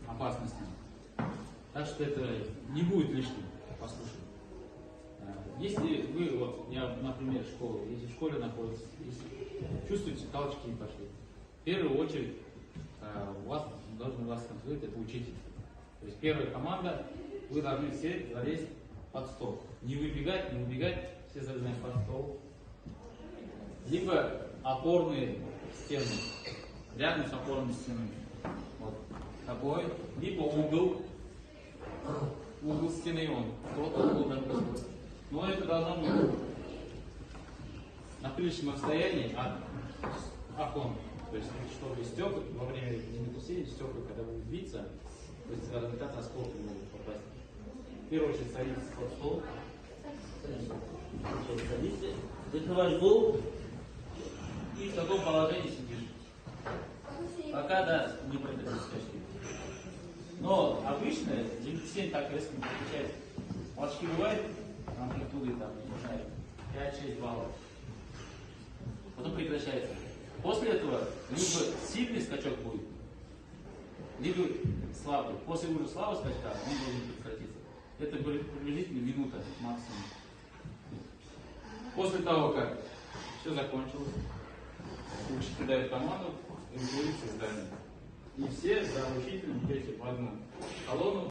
опасностям. Так что это не будет лишним послушать. Если вы, вот, я, например, школа, если в школе находитесь, если чувствуете, толчки пошли, в первую очередь у вас должен вас контролировать это учитель. То есть первая команда, вы должны все залезть под стол. Не выбегать, не убегать, все залезаем под стол. Либо опорные стены, рядом с опорными стенами. Вот такой. Либо угол стены, он кто-то угол такой. Но это должно быть на приличном расстоянии от окон. То есть, чтобы стекла во время землетрясения, стекла, когда будут биться, то есть разметаться осколки могут попасть. В первую очередь садитесь под стол. Садитесь, закрываешь голову И в таком положении сидишь. Пока, да, не прекратится скачки. Но обычно землетрясение так резко не прекращается. Волчки бывают, амплитуды там, не знаю, 5-6 баллов. Потом прекращается. После этого либо сильный скачок будет, либо слабый. После уже слабого скачка он должен прекратиться. Это приблизительно минута максимум. После того, как все закончилось, учитель дает команду эвакуироваться из здания. И все за учителем идете в одну колонну.